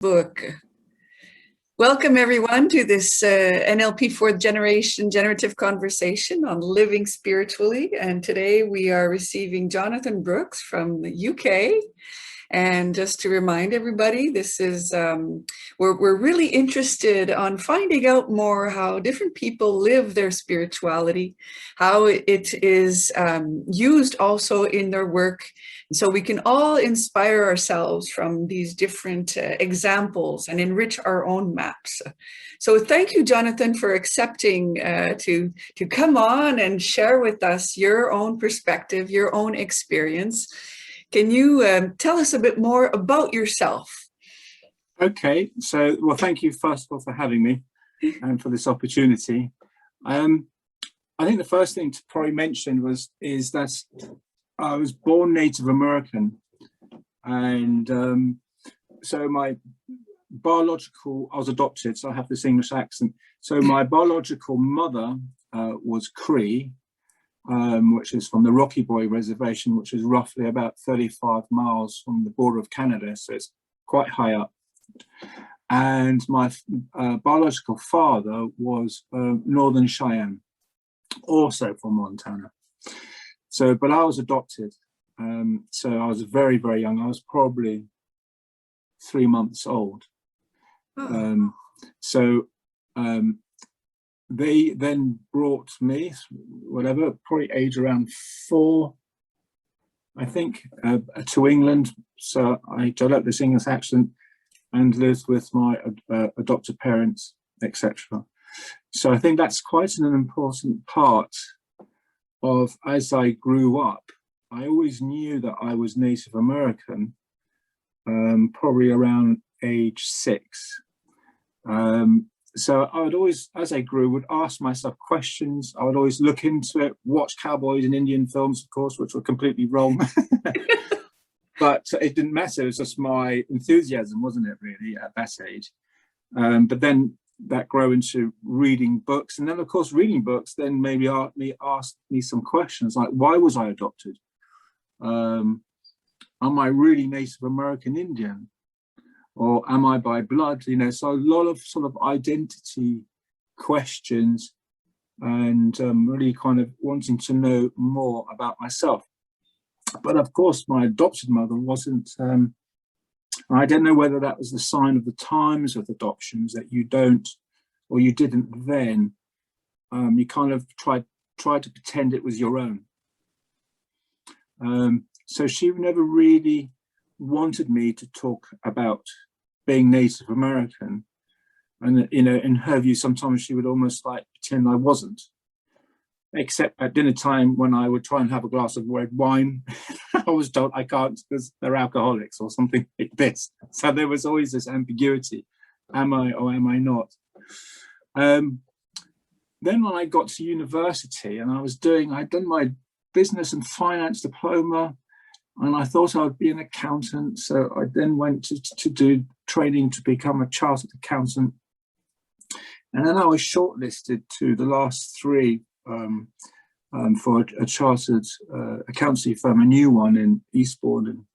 book. Welcome everyone to this NLP fourth generation generative conversation on living spiritually. And today we are receiving Johnathan Brooks from the UK. And just to remind everybody, this is, we're really interested on finding out more how different people live their spirituality, how it is used also in their work. So we can all inspire ourselves from these different examples and enrich our own maps. So thank you, Johnathan, for accepting to come on and share with us your own perspective, your own experience. Can you tell us a bit more about yourself? Okay, so, well, thank you first of all for having me and for this opportunity. I think the first thing to probably mention is that I was born Native American, and so my biological, I was adopted, so I have this English accent. So my biological mother was Cree, which is from the Rocky Boy Reservation, which is roughly about 35 miles from the border of Canada, so it's quite high up. And my biological father was Northern Cheyenne, also from Montana. So, but I was adopted. So I was very, very young. I was probably 3 months old. They then brought me, whatever, probably age around 4, I think, to England. So I developed this English accent and lived with my adopted parents, etc. So I think that's quite an important part of, as I grew up, I always knew that I was Native American, probably around age 6. So I would always, as I grew, would ask myself questions. I would always look into it, watch cowboys and Indian films, of course, which were completely wrong. But it didn't matter. It was just my enthusiasm, wasn't it, really, at that age? But then that grew into reading books. And then, of course, reading books then maybe asked me some questions like, why was I adopted? Am I really Native American Indian? Or am I by blood? You know, so a lot of sort of identity questions and really kind of wanting to know more about myself. But of course, my adopted mother wasn't, I don't know whether that was the sign of the times with adoptions, that you don't, or you didn't then, you kind of tried to pretend it was your own. So she never really wanted me to talk about being Native American, and you know, in her view, sometimes she would almost like pretend I wasn't, except at dinner time when I would try and have a glass of red wine. I was told I can't because they're alcoholics or something like this. So there was always this ambiguity: am I or am I not? Then when I got to university and I'd done my business and finance diploma, and I thought I would be an accountant. So I then went to do training to become a chartered accountant. And then I was shortlisted to the last 3 for a chartered accountancy firm, a new one in Eastbourne in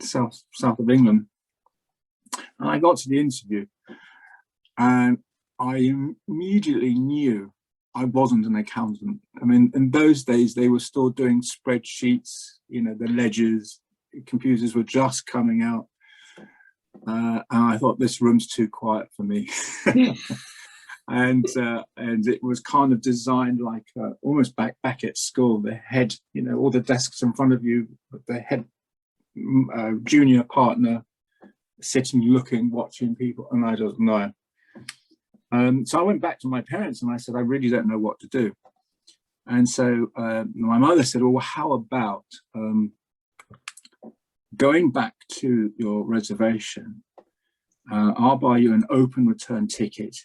south of England. And I got to the interview and I immediately knew I wasn't an accountant. I mean, in those days, they were still doing spreadsheets, you know, the ledgers, computers were just coming out. And I thought, this room's too quiet for me. And it was kind of designed like almost back at school, the head, you know, all the desks in front of you, the head junior partner sitting, looking, watching people, and I don't know. So I went back to my parents and I said, I really don't know what to do. And so my mother said, well, how about going back to your reservation? I'll buy you an open return ticket.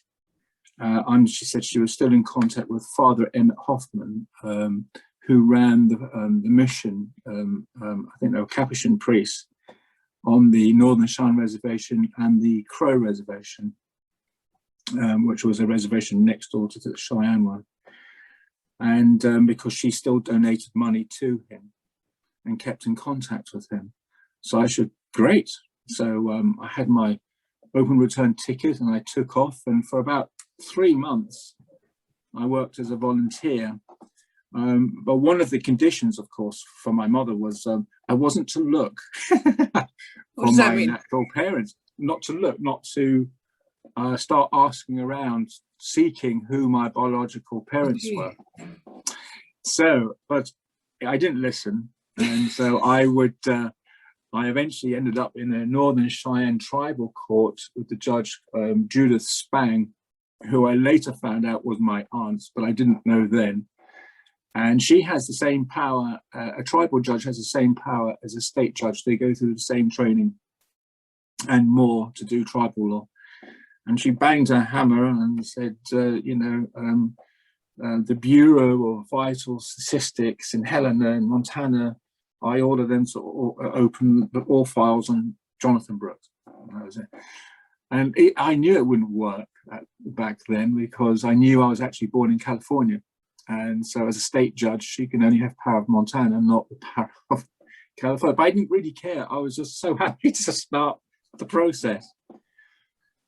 And she said she was still in contact with Father Emmett Hoffman, who ran the mission. I think they were Capuchin priests on the Northern Cheyenne Reservation and the Crow Reservation, which was a reservation next door to the Cheyenne one. And because she still donated money to him and kept in contact with him. So I said, great. So I had my open return ticket, and I took off. And for about 3 months, I worked as a volunteer. But one of the conditions, of course, for my mother was I wasn't to look for my natural parents, not to look, not to start asking around, seeking who my biological parents were. So, but I didn't listen. And so I eventually ended up in a Northern Cheyenne tribal court with the judge, Judith Spang, who I later found out was my aunt, but I didn't know then. And she has the same power, a tribal judge has the same power as a state judge. They go through the same training and more to do tribal law. And she banged her hammer and said, the Bureau of Vital Statistics in Helena and Montana, I order them to open all files on Johnathan Brooks. That was it. And I knew it wouldn't work back then, because I knew I was actually born in California. And so as a state judge, she can only have power of Montana, not the power of California. But I didn't really care. I was just so happy to start the process.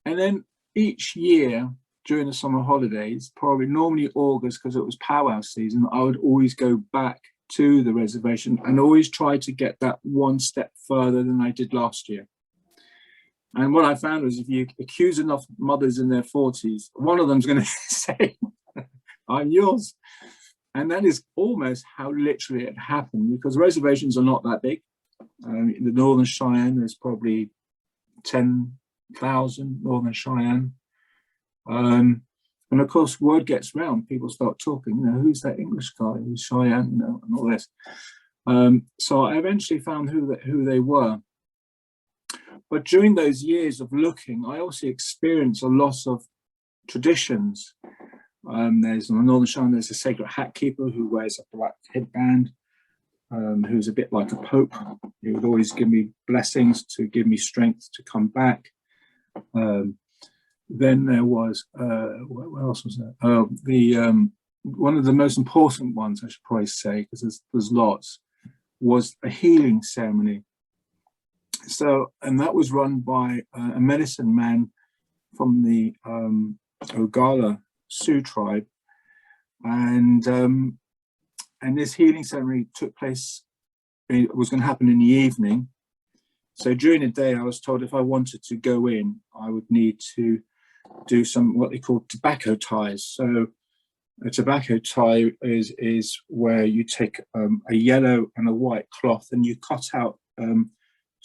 And then each year during the summer holidays, probably normally August, because it was powwow season, I would always go back to the reservation and always try to get that one step further than I did last year. And what I found was, if you accuse enough mothers in their 40s, one of them's going to say, I'm yours. And that is almost how literally it happened, because reservations are not that big. In the Northern Cheyenne, there's probably 10,000 Northern Cheyenne. And of course, word gets round, people start talking, who's that English guy, who's Cheyenne, and all this. So I eventually found who they were. But during those years of looking, I also experienced a loss of traditions. There's on the Northern Cheyenne, there's a sacred hat keeper who wears a black headband, who's a bit like a pope. He would always give me blessings to give me strength to come back. Then there was, what else was there? One of the most important ones, I should probably say, because there's lots, was a healing ceremony. So, and that was run by a medicine man from the Oglala Sioux tribe, and this healing ceremony took place. It was going to happen in the evening. So during the day, I was told if I wanted to go in, I would need to do some what they call tobacco ties. So a tobacco tie is where you take a yellow and a white cloth and you cut out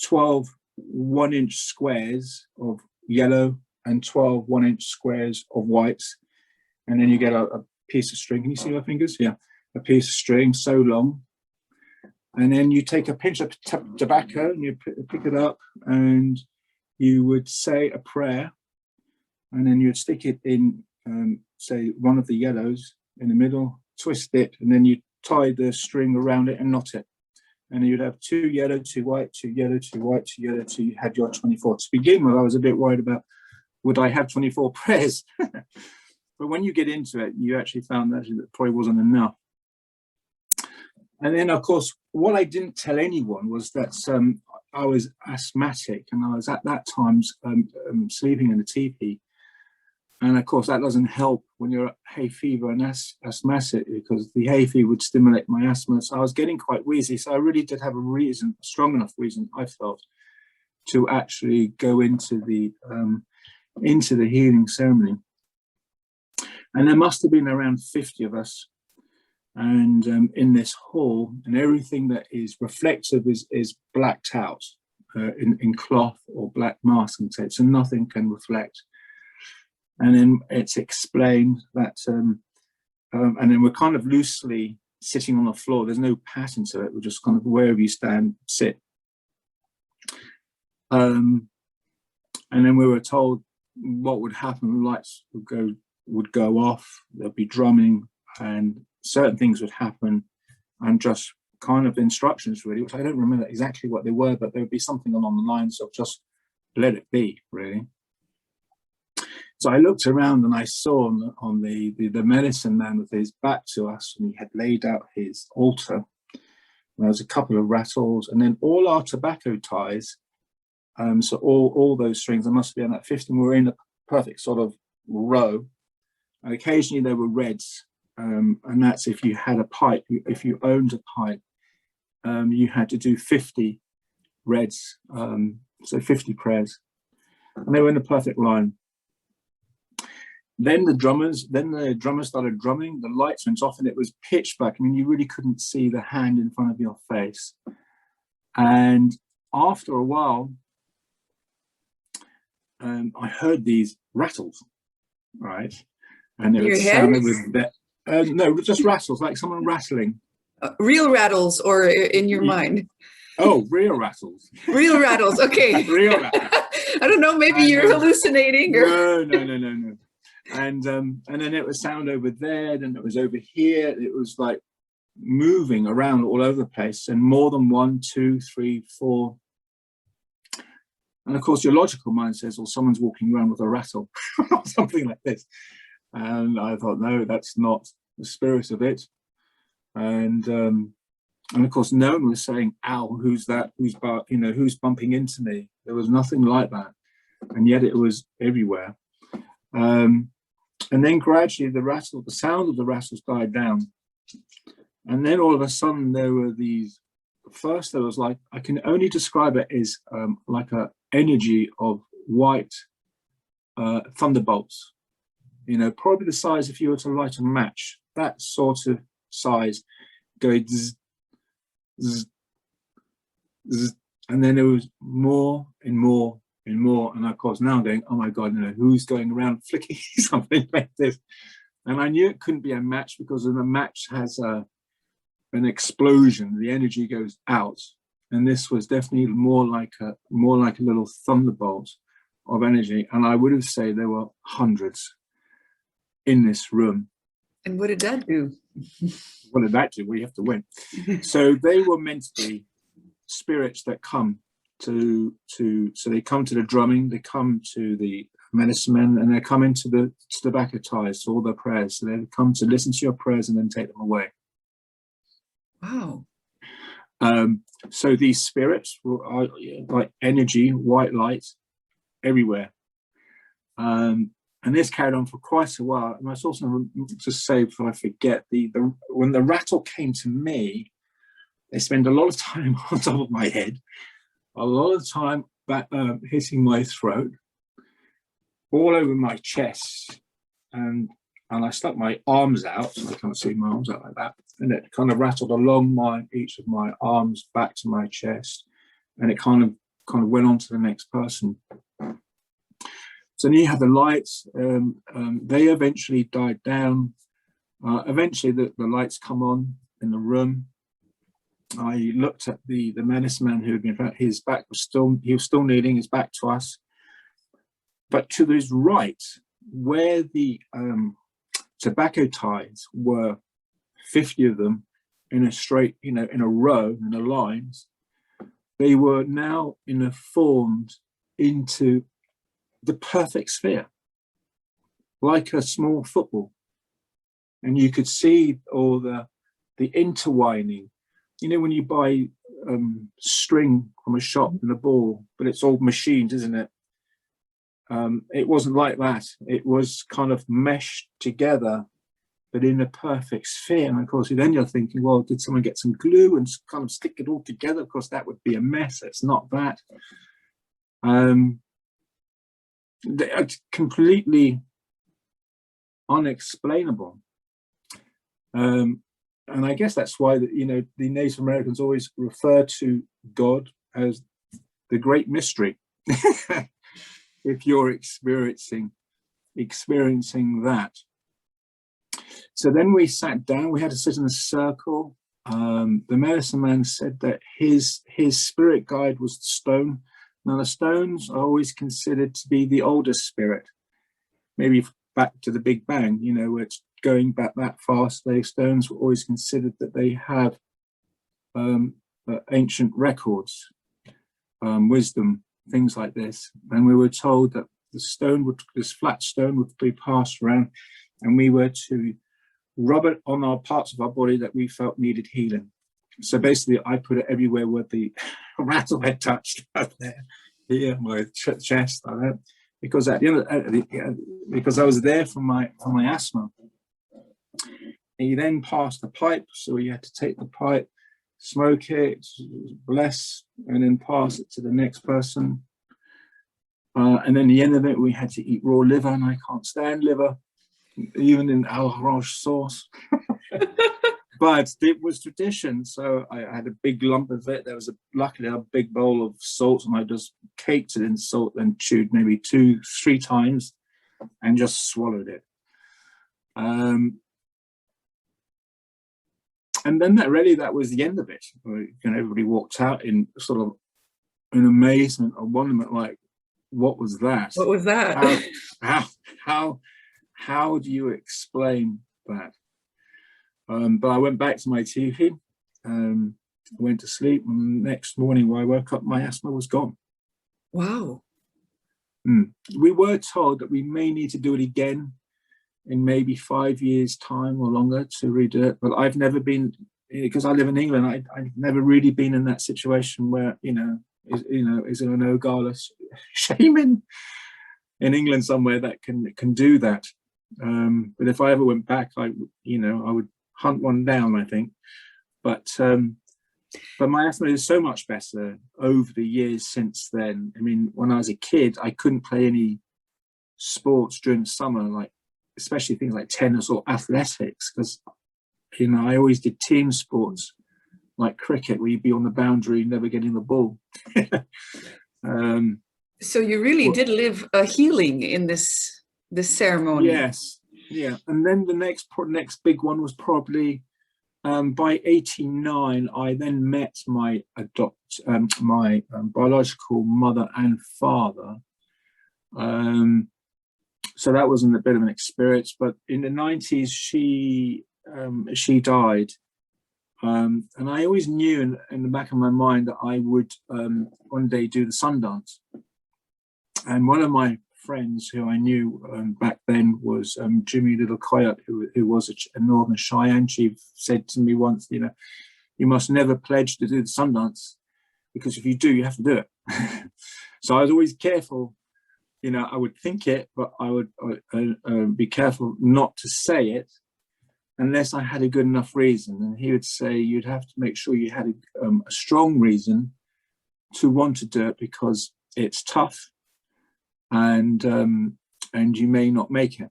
12 1-inch squares of yellow and 12 1-inch squares of whites. And then you get a piece of string. Can you see my fingers? Yeah, a piece of string so long. And then you take a pinch of tobacco and you pick it up and you would say a prayer. And then you'd stick it in, say, one of the yellows in the middle, twist it, and then you tie the string around it and knot it. And you'd have 2 yellow, 2 white, 2 yellow, 2 white, 2 yellow, 2. You had your 24. To begin with, I was a bit worried about, would I have 24 prayers? But when you get into it, you actually found that it probably wasn't enough. And then, of course, what I didn't tell anyone was that I was asthmatic, and I was at that time sleeping in a teepee. And of course, that doesn't help when you're hay fever and asthmatic, because the hay fever would stimulate my asthma. So I was getting quite wheezy. So I really did have a strong enough reason, I felt, to actually go into the healing ceremony. And there must have been around 50 of us. And in this hall, and everything that is reflective is blacked out in cloth or black masking tape, so nothing can reflect. And then it's explained that, and then we're kind of loosely sitting on the floor. There's no pattern to it. We're just kind of wherever you stand, sit. And then we were told what would happen. Lights would go off. There'd be drumming, and certain things would happen, and just kind of instructions really, which I don't remember exactly what they were, but there would be something along the lines of just let it be, really. So I looked around and I saw on the medicine man with his back to us, and he had laid out his altar. There was a couple of rattles, and then all our tobacco ties So all those strings, there must be on that 15, were in a perfect sort of row. And occasionally there were reds, and that's if you had a pipe. If you owned a pipe, you had to do 50 reds, so 50 prayers, and they were in a perfect line. Then the drummers started drumming. The lights went off, and it was pitch black. I mean, you really couldn't see the hand in front of your face. And after a while, I heard these rattles, right? And it sounded with that. No, just rattles, like someone rattling. Real rattles, or in your mind? Oh, real rattles. Real rattles. Okay. Real rattles. I don't know. Maybe you're hallucinating. Or... No. And then it was sound over there. Then it was over here. It was like moving around all over the place, and more than 1, 2, 3, 4. And of course, your logical mind says, well, someone's walking around with a rattle or something like this. And I thought, no, that's not the spirit of it. And of course, no one was saying, ow, who's that? Who's bumping into me? There was nothing like that. And yet it was everywhere. And then gradually the sound of the rattles died down. And then all of a sudden there were these, first there was like, I can only describe it as like a energy of white thunderbolts, probably the size if you were to light a match, that sort of size, going zzz, zzz, zzz. And then there was more and more and more. And of course now I'm going, oh my God, who's going around flicking something like this? And I knew it couldn't be a match, because when a match has an explosion, the energy goes out. And this was definitely more like a little thunderbolt of energy. And I would have said there were hundreds in this room. And what did that do? What did that do? We have to win. So they were meant to be spirits that come so they come to the drumming, they come to the medicine men, and they come into the tobacco ties, to all their prayers. So they come to listen to your prayers and then take them away. Wow. So these spirits are like energy, white light everywhere. And this carried on for quite a while. And I was also to say, before I forget, when the rattle came to me, they spent a lot of time on top of my head, a lot of time hitting my throat, all over my chest, and I stuck my arms out, so I can't see my arms out like that, and it kind of rattled along each of my arms back to my chest, and it kind of went on to the next person. So then you have the lights. They eventually died down. Eventually the lights come on in the room. I looked at the medicine man who had been, his back was still kneeling, his back to us. But to his right, where the tobacco ties were, 50 of them in a straight, in a row, in a lines, they were now formed into the perfect sphere, like a small football. And you could see all the intertwining. When you buy string from a shop and a ball, but it's all machined, isn't it? It wasn't like that. It was kind of meshed together, but in a perfect sphere. And of course, then you're thinking, well, did someone get some glue and kind of stick it all together? Of course, that would be a mess. It's not that. They are completely unexplainable. And I guess that's why the Native Americans always refer to God as the great mystery. If you're experiencing that. So then we sat down. We had to sit in a circle. The medicine man said that his spirit guide was the stone. Now the stones are always considered to be the oldest spirit, maybe back to the Big Bang. Where it's going back that fast. Those stones were always considered that they have ancient records, wisdom, things like this. And we were told that this flat stone would be passed around, and we were to rub it on our parts of our body that we felt needed healing. So basically, I put it everywhere where the rattle had touched up there. here, my chest, like that, because at the end, because I was there for my asthma. He then passed the pipe, so we had to take the pipe, smoke it, bless, and then pass it to the next person. And then the end of it, we had to eat raw liver, and I can't stand liver, even in al orange sauce. But it was tradition, so I had a big lump of it. There was luckily a big bowl of salt, and I just caked it in salt and chewed maybe 2-3 times, and just swallowed it. And then that was the end of it. Everybody walked out in sort of in amazement or wonderment, like, what was that? What was that? How do you explain that? But I went back to my TV, I went to sleep, and the next morning when I woke up, my asthma was gone. Wow. We were told that we may need to do it again in maybe 5 years' time or longer to redo it, but I've never been, because I live in England, I've never really been in that situation where, is there an Ogala shaman in England somewhere that can do that? But if I ever went back, I would hunt one down, I think. But my asthma is so much better over the years since then. I mean, when I was a kid, I couldn't play any sports during the summer, like especially things like tennis or athletics, because I always did team sports like cricket, where you'd be on the boundary, never getting the ball. So you really did live a healing in this ceremony. Yes, yeah. And then the next big one was probably by 89. I then met my biological mother and father. So that wasn't a bit of an experience. But in the 90s, she died. And I always knew in the back of my mind that I would one day do the Sundance. And one of my friends who I knew back then was Jimmy Little Colette, who was a Northern Cheyenne chief, said to me once, you must never pledge to do the Sundance, because if you do, you have to do it. So I was always careful. I would think it, but I would be careful not to say it unless I had a good enough reason. And he would say you'd have to make sure you had a strong reason to want to do it, because it's tough, and you may not make it.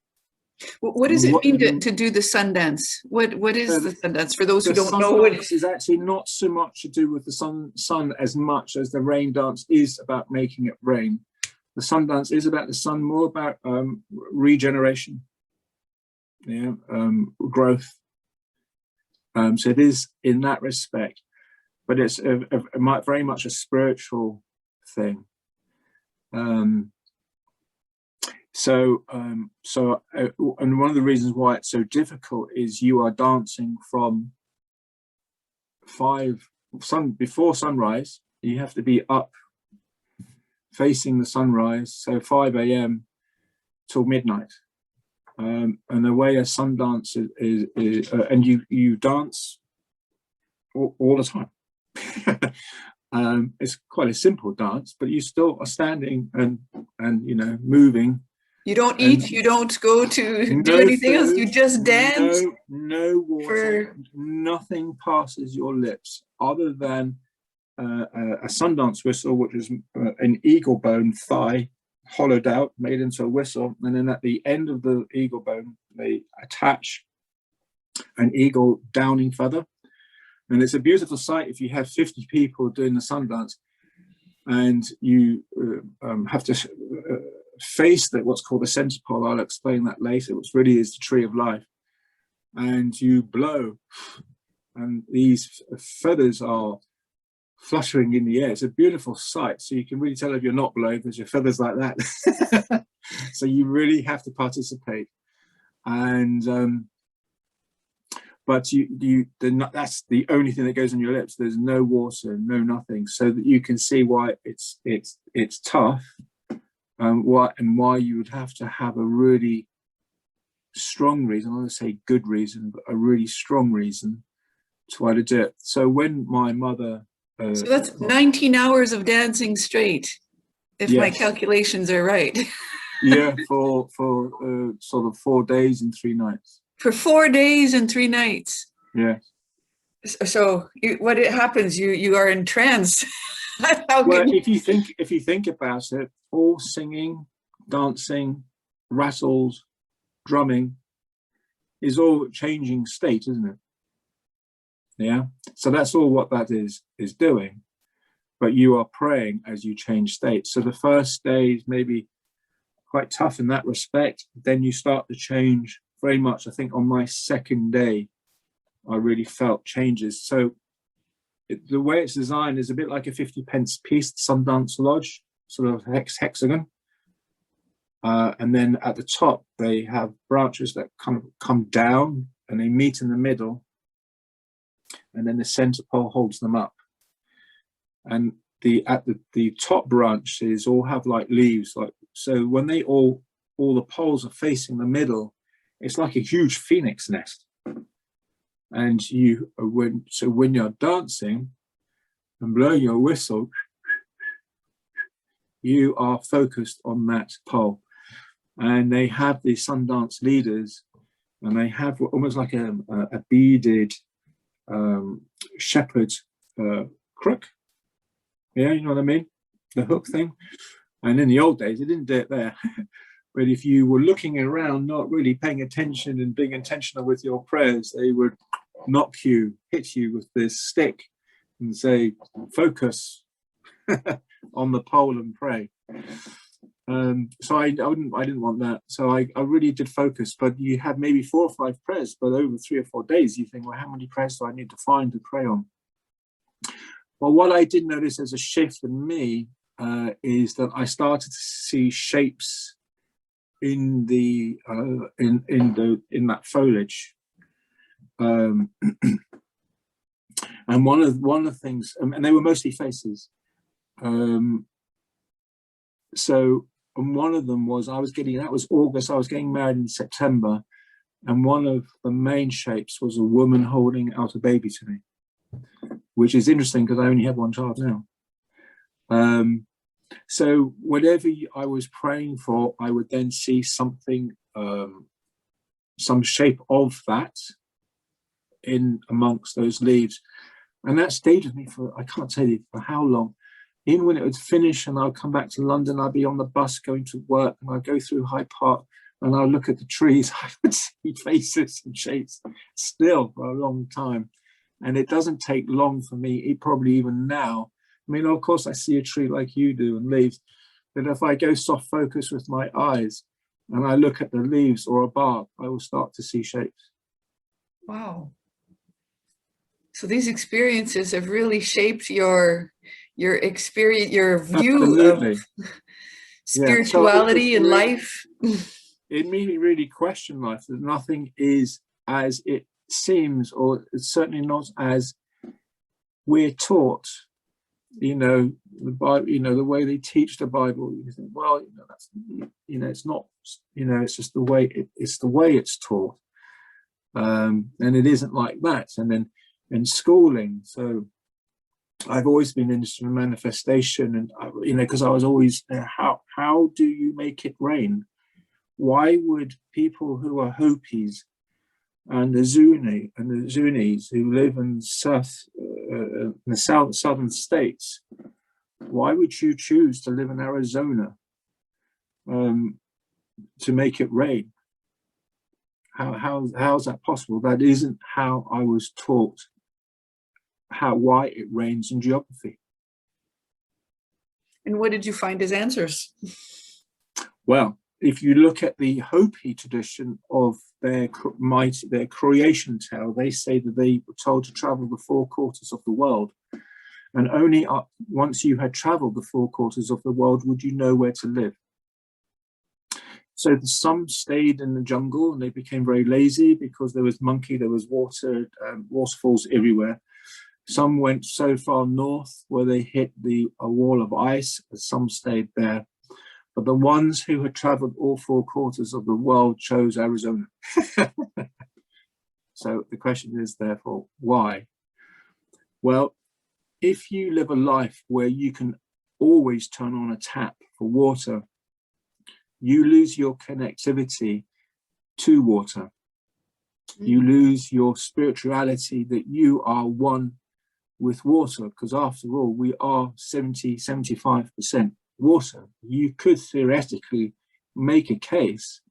What does it mean to do the Sundance? What is the Sundance, for those who don't know? What it is actually not so much to do with the sun as much as the rain dance is about making it rain. The Sundance is about the sun, more about regeneration, growth. So it is in that respect, but it's very much a spiritual thing. And one of the reasons why it's so difficult is you are dancing from before sunrise. You have to be up facing the sunrise, so 5 a.m. till midnight. And the way a sun dance is and you dance all the time. It's quite a simple dance, but you still are standing and moving. You don't eat, you don't go to do anything else, you just dance. No water, nothing passes your lips other than a Sundance whistle, which is an eagle bone thigh hollowed out, made into a whistle, and then at the end of the eagle bone they attach an eagle downing feather. And it's a beautiful sight if you have 50 people doing the Sundance, and you have to face what's called the center pole. I'll explain that later, which really is the tree of life. And you blow, and these feathers are fluttering in the air. It's a beautiful sight. So you can really tell if you're not blowing, because your feathers like that. So you really have to participate. And but that's the only thing that goes on your lips. There's no water, no nothing, so that you can see why it's tough, and why you would have to have a really strong reason. I want to say good reason, but a really strong reason to try to do it. So when my mother, so that's 19 hours of dancing straight. if my calculations are right. Yeah, for sort of 4 days and 3 nights. For 4 days and 3 nights. Yeah. So what it happens? You are in trance. Well, if you think about it, all singing, dancing, rattles, drumming is all changing state, isn't it? Yeah. So that's all what that is doing. But you are praying as you change state. So the first day is maybe quite tough in that respect. Then you start to change very much. I think on my second day, I really felt changes. So the way it's designed is a bit like a 50p piece, Sundance Lodge, sort of hexagon. And then at the top, they have branches that kind of come down and they meet in the middle. And then the center pole holds them up. And the top branches all have like leaves, like so when they all the poles are facing the middle, it's like a huge phoenix nest. And when you're dancing and blowing your whistle, you are focused on that pole. And they have the Sundance leaders, and they have almost like a beaded shepherd crook. Yeah, you know what I mean? The hook thing. And in the old days, they didn't do it there. But if you were looking around, not really paying attention and being intentional with your prayers, they would hit you with this stick and say, focus on the pole and pray. So I didn't want that. So I really did focus, but you had maybe 4 or 5 prayers, but over 3 or 4 days, you think, well, how many prayers do I need to find to pray on? Well, what I did notice as a shift in me is that I started to see shapes in the in that foliage, and one of the things, and they were mostly faces. So, and one of them was that was August. I was getting married in September, and one of the main shapes was a woman holding out a baby to me, which is interesting because I only have 1 child now. So whatever I was praying for, I would then see something, some shape of that in amongst those leaves. And that stayed with me for, I can't tell you for how long. Even when it would finish and I'd come back to London, I'd be on the bus going to work, and I'd go through Hyde Park and I'd look at the trees, I would see faces and shapes still for a long time. And it doesn't take long for me, probably even now. I mean, of course, I see a tree like you do and leaves, but if I go soft focus with my eyes and I look at the leaves or a bark, I will start to see shapes. Wow. So these experiences have really shaped your experience, your view Absolutely. of spirituality and life. It made me really question life, that nothing is as it seems, or it's certainly not as we're taught. You know, the Bible, you know, the way they teach the Bible, you think, well, you know, that's, you know, it's not, you know, it's just the way it's taught. And it isn't like that. And then in schooling, so I've always been interested in manifestation, and you know, because I was always, how do you make it rain? Why would people who are Hopis and the Zunis who live in the southern states, why would you choose to live in Arizona to make it rain? How's that possible? That isn't how I was taught why it rains in geography. And what did you find as answers? Well, if you look at the Hopi tradition of their creation tale, they say that they were told to travel the 4 quarters of the world, and only once you had traveled the 4 quarters of the world would you know where to live. So some stayed in the jungle and they became very lazy because there was monkey, there was water, waterfalls everywhere. Some went so far north where they hit a wall of ice, some stayed there. But the ones who had traveled all 4 quarters of the world chose Arizona. So the question is, therefore, why? Well, if you live a life where you can always turn on a tap for water, you lose your connectivity to water. You lose your spirituality, that you are one with water, because after all, we are 75% water. You could theoretically make a case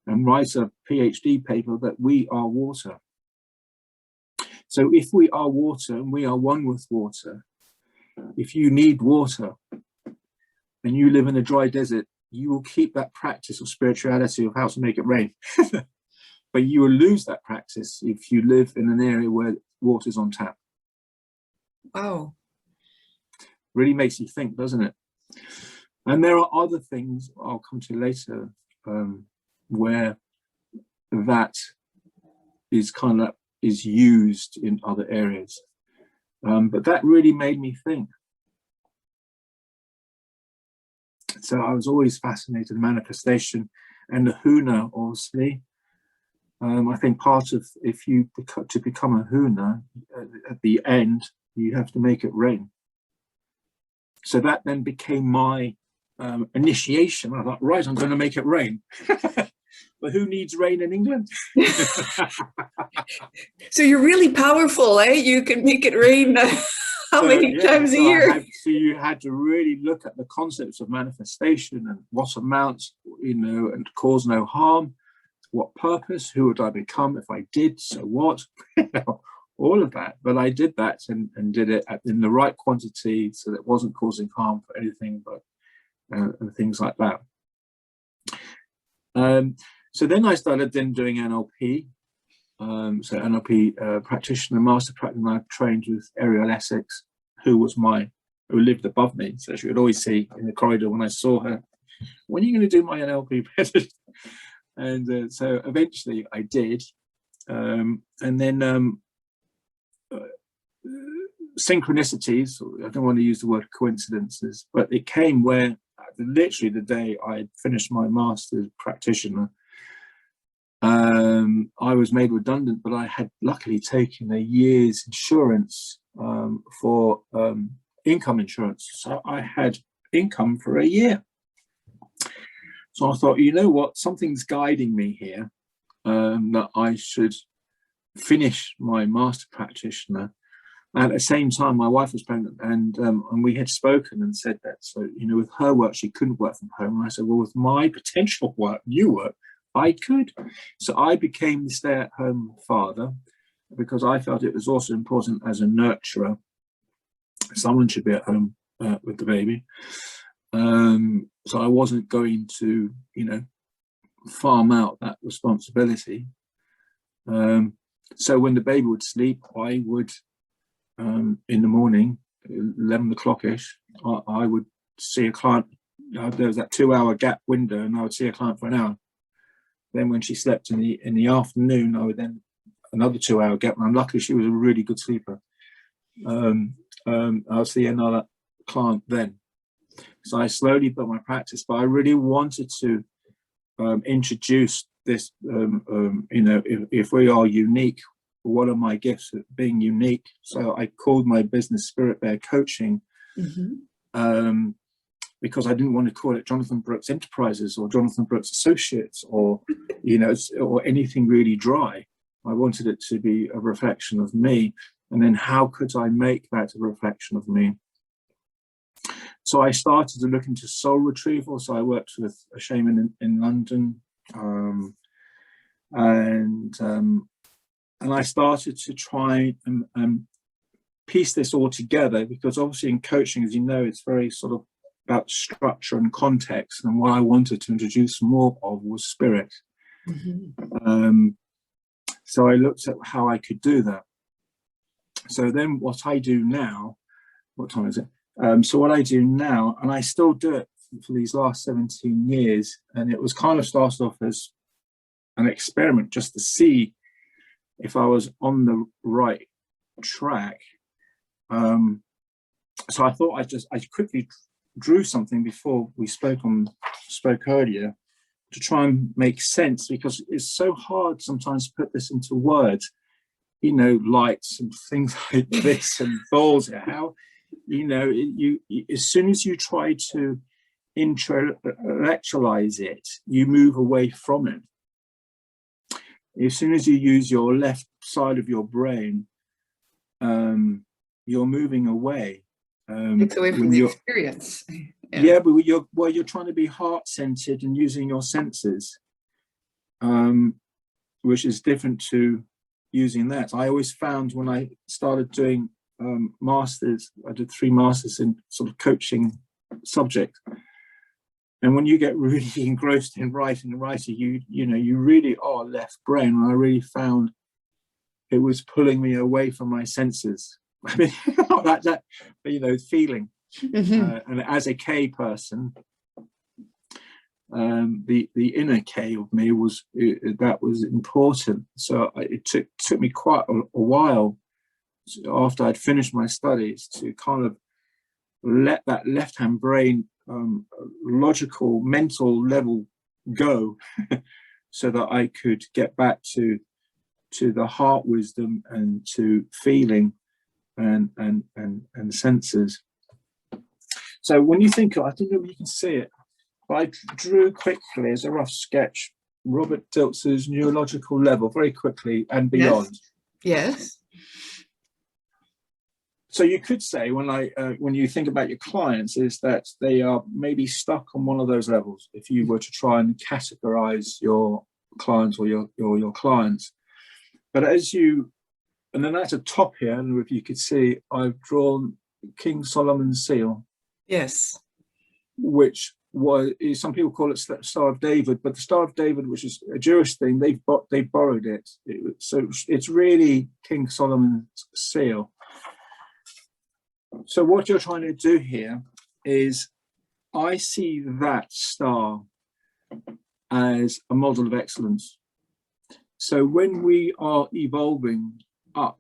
and write a PhD paper that we are water. So if we are water and we are one with water, if you need water and you live in a dry desert, you will keep that practice of spirituality of how to make it rain. But you will lose that practice if you live in an area where water's on tap. Wow. Really makes you think, doesn't it? And there are other things I'll come to later where that is is used in other areas. But that really made me think. So I was always fascinated with manifestation and the Huna, obviously. I think part of, if you to become a Huna, at the end, you have to make it rain. So that then became my initiation. I thought, right, I'm going to make it rain. But who needs rain in England? So you're really powerful, eh? You can make it rain how many times a year? So you had to really look at the concepts of manifestation and what amounts, and cause no harm. What purpose? Who would I become if I did? So what? All of that. But I did that and did it in the right quantity, so that it wasn't causing harm for anything, but and things like that. So then I started doing NLP. So NLP practitioner, master practitioner. I trained with Ariel Essex, who lived above me. So she would always see in the corridor when I saw her, when are you going to do my NLP? And so eventually I did. And then synchronicities, I don't want to use the word coincidences, but it came where literally the day I had finished my master's practitioner, I was made redundant, but I had luckily taken a year's insurance for income insurance. So I had income for a year. So I thought, you know what, something's guiding me here, that I should finish my master practitioner. At the same time, my wife was pregnant, and we had spoken and said that, so, with her work, she couldn't work from home. And I said, well, with my potential work, new work, I could. So I became the stay-at-home father, because I felt it was also important as a nurturer. Someone should be at home with the baby. So I wasn't going to, farm out that responsibility. So when the baby would sleep, I would, in the morning, 11 o'clock-ish, I would see a client. There was that 2-hour gap window, and I would see a client for an hour. Then when she slept in the afternoon, I would then another 2-hour gap. And luckily, she was a really good sleeper. I'll see another client then. So I slowly built my practice, but I really wanted to introduce this, if we are unique, what are my gifts at being unique? So I called my business Spirit Bear Coaching, because I didn't want to call it Johnathan Brooks Enterprises or Johnathan Brooks Associates or, or anything really dry. I wanted it to be a reflection of me. And then how could I make that a reflection of me? So I started to look into soul retrieval. So I worked with a shaman in London, and I started to try and piece this all together, because obviously in coaching, as you know, it's very sort of about structure and context. And what I wanted to introduce more of was spirit. So I looked at how I could do that. So then what I do now, what time is it? So what I do now, and I still do it for these last 17 years, and it was kind of started off as an experiment just to see if I was on the right track. So I thought I quickly drew something before we spoke earlier to try and make sense, because it's so hard sometimes to put this into words, lights and things like this and balls. you know, as soon as you try to intellectualize it, you move away from it. As soon as you use your left side of your brain, you're moving away. It's away from the experience. Yeah, but you're trying to be heart-centered and using your senses, which is different to using that. I always found when I started doing masters, I did 3 masters in sort of coaching subjects. And when you get really engrossed in writing, you know, you really are left brain. And I really found it was pulling me away from my senses. I mean, not that, but, you know, feeling. And as a K person, the inner K of me was that was important. So it took me quite a while after I'd finished my studies to kind of let that left-hand brain logical mental level go so that I could get back to the heart wisdom and to feeling and senses. So when you think, I don't know if you can see it, but I drew quickly as a rough sketch Robert Dilts's neurological level very quickly and beyond. Yes. So you could say when you think about your clients is that they are maybe stuck on one of those levels. If you were to try and categorize your clients or your clients, but and then at the top here, and if you could see, I've drawn King Solomon's seal. Yes. Which some people call it Star of David, but the Star of David, which is a Jewish thing, they borrowed it. So it's really King Solomon's seal. So what you're trying to do here is, I see that star as a model of excellence. So when we are evolving up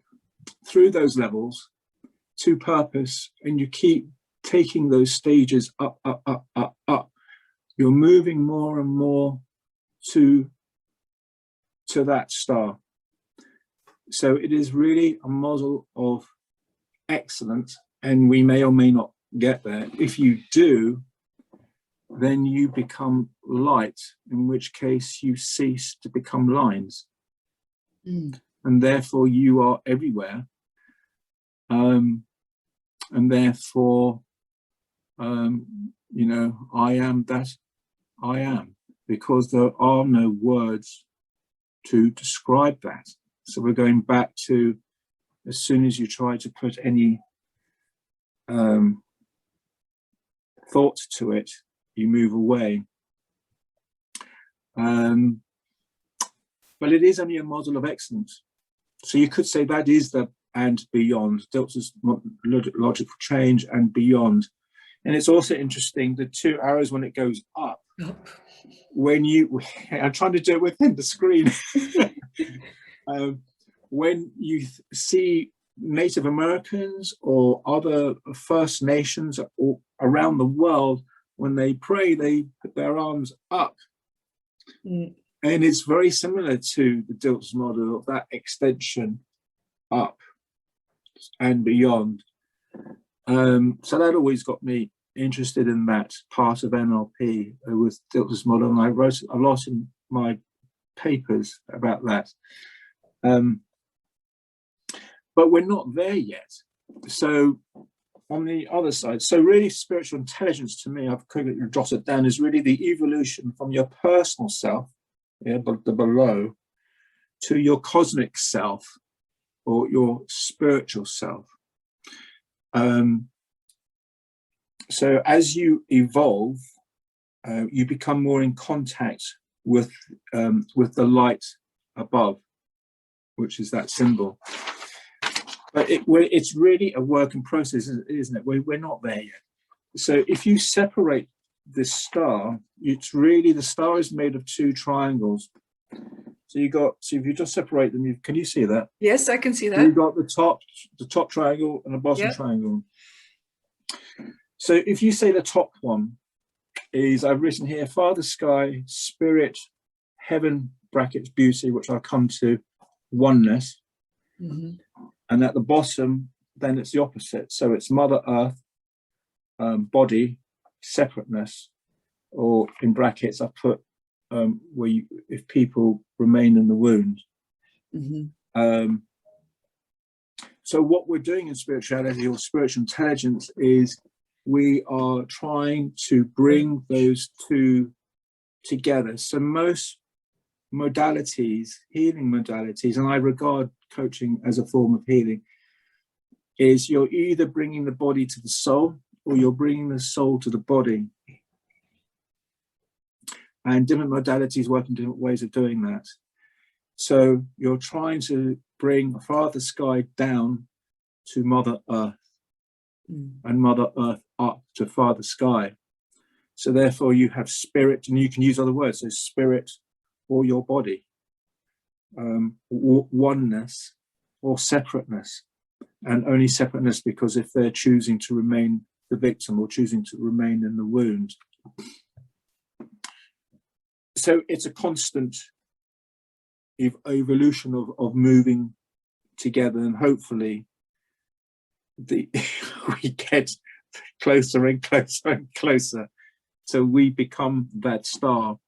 through those levels to purpose, and you keep taking those stages up, you're moving more and more to that star. So it is really a model of excellence. And we may or may not get there. If you do, then you become light, in which case you cease to become lines. And therefore you are everywhere. And therefore, you know, I am that I am, because there are no words to describe that. So we're going back to, as soon as you try to put any thought to it, you move away. But it is only a model of excellence. So you could say that is the and beyond, Dilts's logical change and beyond. And it's also interesting, the 2 arrows when it goes up, when I'm trying to do it within the screen. When you see Native Americans or other First Nations around the world, when they pray, they put their arms up. And it's very similar to the Dilts model of that extension up and beyond. So that always got me interested in that part of NLP with Dilts model, and I wrote a lot in my papers about that. But we're not there yet. So on the other side, so really spiritual intelligence to me, I've quickly jotted down, is really the evolution from your personal self, but the below, to your cosmic self or your spiritual self. So as you evolve, you become more in contact with the light above, which is that symbol. But it's really a work in process, isn't it? We're not there yet. So if you separate this star, it's really, the star is made of 2 triangles. So if you just separate them, can you see that? Yes, I can see that. You've got the top triangle and the bottom triangle. So if you say the top one is, I've written here, Father, Sky, Spirit, Heaven, brackets, Beauty, which I'll come to, oneness. And at the bottom, then it's the opposite. So it's Mother Earth, body, separateness, or in brackets I put if people remain in the wound. Mm-hmm. So what we're doing in spirituality or spiritual intelligence is we are trying to bring those two together. So most modalities, healing modalities, and I regard coaching as a form of healing, is you're either bringing the body to the soul or you're bringing the soul to the body. And different modalities work in different ways of doing that. So you're trying to bring Father Sky down to Mother Earth and Mother Earth up to Father Sky. So therefore you have spirit, and you can use other words, so spirit or your body, oneness or separateness, and only separateness because if they're choosing to remain the victim or choosing to remain in the wound. So it's a constant evolution of moving together, and hopefully we get closer and closer and closer so we become that star.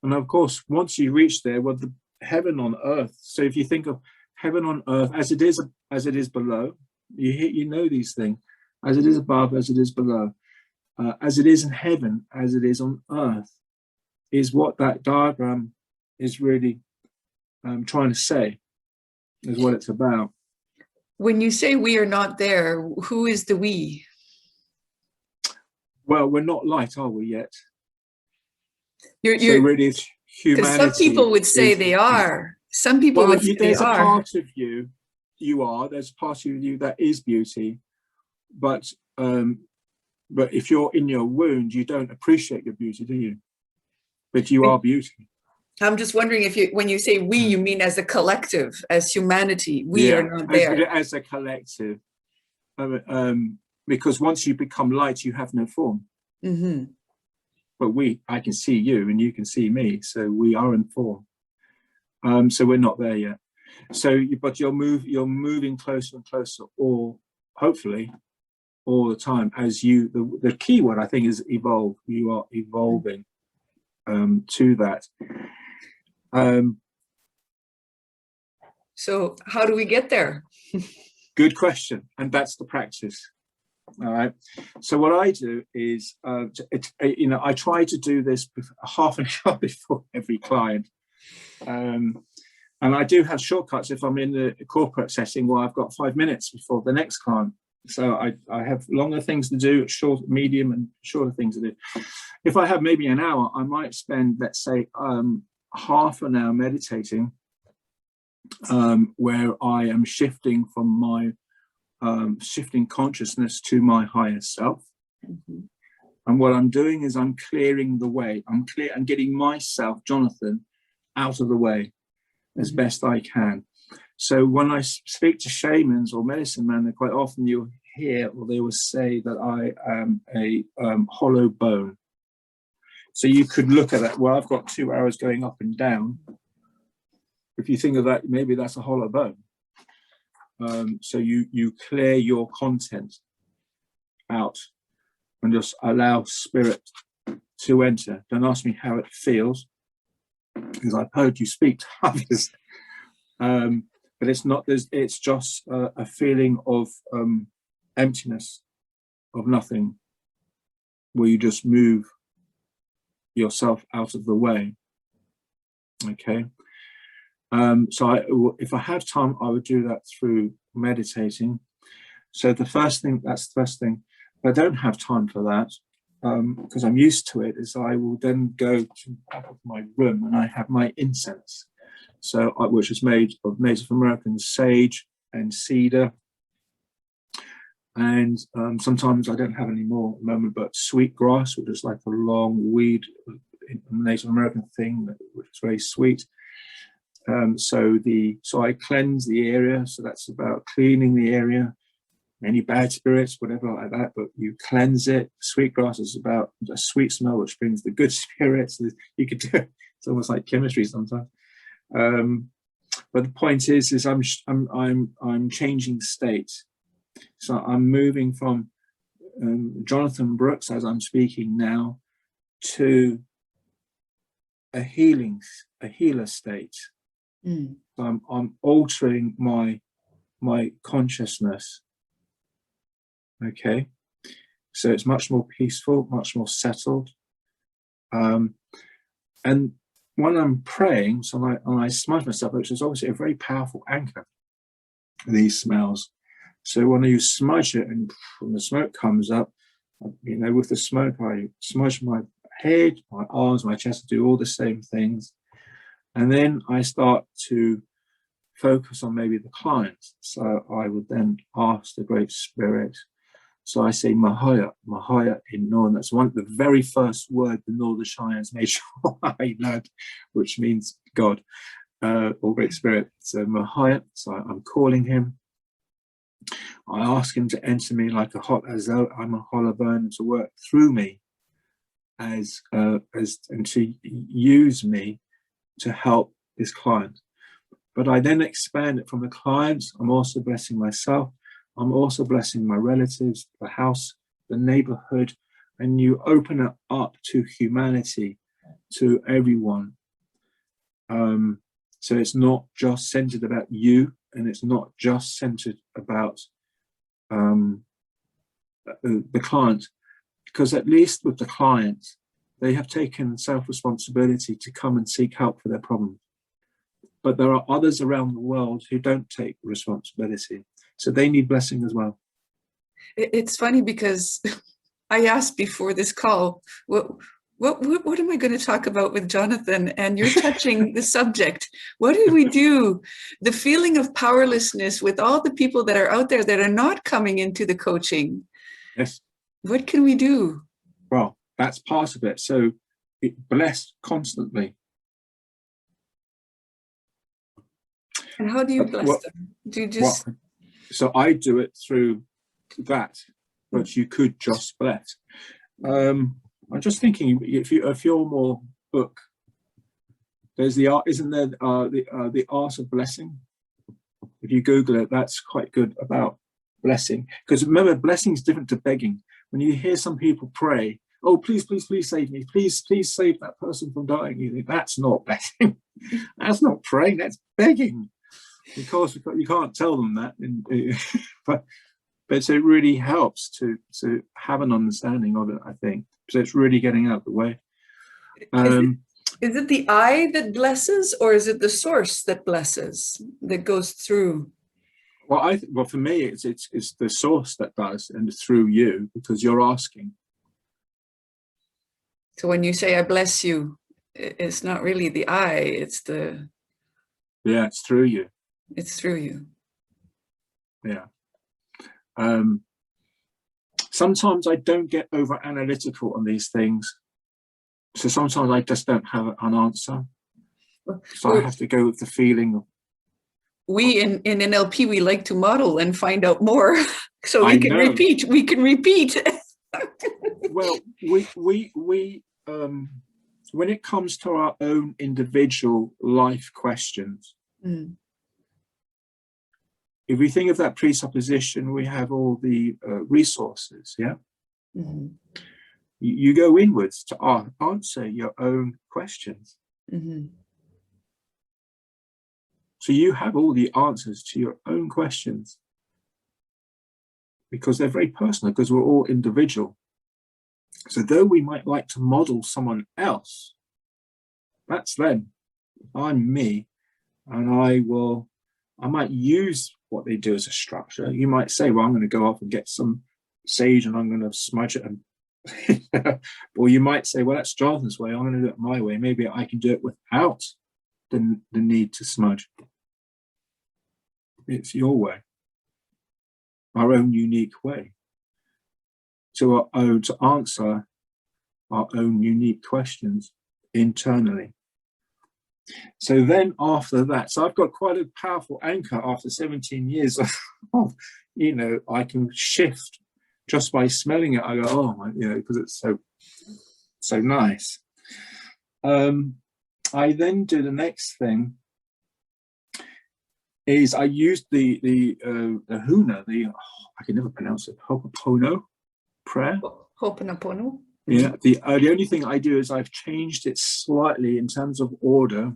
And of course, once you reach there, well, the heaven on earth. So if you think of heaven on earth as it is below, you know these things, as it is above, as it is below, as it is in heaven, as it is on earth, is what that diagram is really trying to say, is what it's about. When you say we are not there, who is the we? Well, we're not light, are we yet? You're so really it's humanity. Because some people would say they are. Some people would say there's they are. a part of you are. There's a part of you that is beauty, but if you're in your wound, you don't appreciate your beauty, do you? But you are beauty. I'm just wondering if when you say we, you mean as a collective, as humanity. We are not there. As a collective. Because once you become light, you have no form. Mm-hmm. But I can see you and you can see me. So we are in form. So we're not there yet. But you're moving closer and closer, or hopefully all the time as the key word I think is evolve. You are evolving to that. So how do we get there? Good question. And that's the practice. All right. So what I do is, I try to do this half an hour before every client. And I do have shortcuts if I'm in the corporate setting where I've got 5 minutes before the next client. So I have longer things to do, short, medium, and shorter things to do. If I have maybe an hour, I might spend, let's say, half an hour meditating, where I am shifting from my shifting consciousness to my higher self. Mm-hmm. And what I'm doing is I'm clearing the way. I'm getting myself, Johnathan, out of the way as best I can. So when I speak to shamans or medicine men, quite often you'll hear, or they will say that I am a hollow bone. So you could look at that. Well, I've got 2 arrows going up and down. If you think of that, maybe that's a hollow bone. So you clear your content out and just allow spirit to enter. Don't ask me how it feels, because I've heard you speak to others. But it's not. It's just a feeling of emptiness, of nothing, where you just move yourself out of the way. Okay. So if I have time, I would do that through meditating. So that's the first thing. If I don't have time for that, because I'm used to it, is I will then go to the back of my room and I have my incense. So which is made of Native American sage and cedar. And sometimes I don't have any more at the moment, but sweet grass, which is like a long weed, Native American thing, which is very sweet. So I cleanse the area. So that's about cleaning the area, any bad spirits, whatever like that, but you cleanse it. Sweetgrass is about a sweet smell, which brings the good spirits. You could do it. It's almost like chemistry sometimes. But the point is I'm changing state. So I'm moving from Johnathan Brooks, as I'm speaking now, to a healer state. Mm. So I'm altering my consciousness. Okay, so it's much more peaceful, much more settled. And when I'm praying, so I smudge myself, which is obviously a very powerful anchor, these smells. So when you smudge it and when the smoke comes up, with the smoke, I smudge my head, my arms, my chest, do all the same things. And then I start to focus on maybe the client. So I would then ask the Great Spirit. So I say Mahaya in Northern. That's the very first word the Northern Cheyennes made sure I learned, which means God or Great Spirit. So Mahaya, so I'm calling him. I ask him to enter me like a hot as though I'm a hollow bone, to work through me and to use me to help this client. But I then expand it from the client. I'm also blessing myself. I'm also blessing my relatives, the house, the neighborhood, and you open it up to humanity, to everyone. So it's not just centered about you, and it's not just centered about the client, because at least with the client, they have taken self-responsibility to come and seek help for their problem. But there are others around the world who don't take responsibility, so they need blessing as well. It's funny because I asked before this call, what am I going to talk about with Johnathan? And you're touching the subject. What do we do? The feeling of powerlessness with all the people that are out there that are not coming into the coaching. Yes. What can we do? Well, that's part of it. So blessed constantly. And how do you bless them? Do you just... So I do it through that, but you could just bless. I'm just thinking, if you're more book, there's the art, isn't there? The art of blessing. If you Google it, that's quite good about blessing. Because remember, blessing is different to begging. When you hear some people pray, "Oh, please, please, please save me! Please, please save that person from dying," you think that's not blessing. That's not praying. That's begging. Because you can't tell them that, but it really helps to have an understanding of it, I think. So it's really getting out of the way. Is it the I that blesses, or is it the source that blesses, that goes through? Well, for me, it's the source that does, and through you, because you're asking. So when you say I bless you, it's not really the I, it's the... Yeah, it's through you. It's through you. Yeah. Sometimes I don't get over analytical on these things. So sometimes I just don't have an answer. So I have to go with the feeling. We in NLP, we like to model and find out more. So we can repeat. We can repeat. Well, we when it comes to our own individual life questions, if we think of that presupposition, we have all the resources, yeah? Mm-hmm. You go inwards to answer your own questions. Mm-hmm. So you have all the answers to your own questions, because they're very personal, because we're all individual. So though we might like to model someone else, that's them. I'm me, and I might use what they do as a structure. You might say, well, I'm going to go off and get some sage and I'm going to smudge it. Or you might say, well, that's Jonathan's way. I'm going to do it my way. Maybe I can do it without the need to smudge. It's your way, our own unique way to answer our own unique questions internally. So then after that, so I've got quite a powerful anchor after 17 years of, I can shift just by smelling it. I go, oh, because it's so nice. I then do the next thing. is I used the Huna, I can never pronounce it, Ho'oponopono prayer. Ho'oponopono. Yeah, the only thing I do is I've changed it slightly in terms of order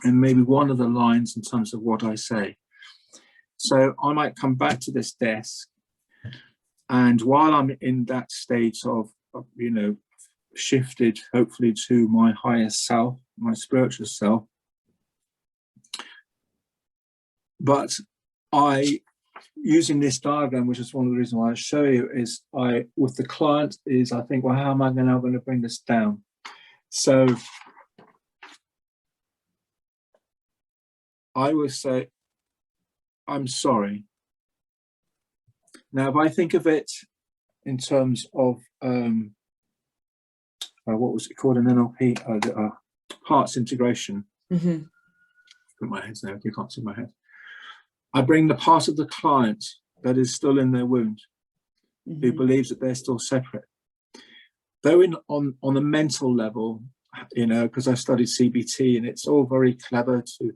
and maybe one of the lines in terms of what I say. So I might come back to this desk, and while I'm in that state of shifted hopefully to my higher self, my spiritual self, but using this diagram, which is one of the reasons why I show you, is with the client is I think, well, how am I now going to bring this down? So I will say, I'm sorry. Now, if I think of it in terms of what was it called in NLP? Heart's integration. Mm-hmm. Put my head there. You can't see my head. I bring the part of the client that is still in their wound, who believes that they're still separate. Though on a mental level, because I studied CBT, and it's all very clever to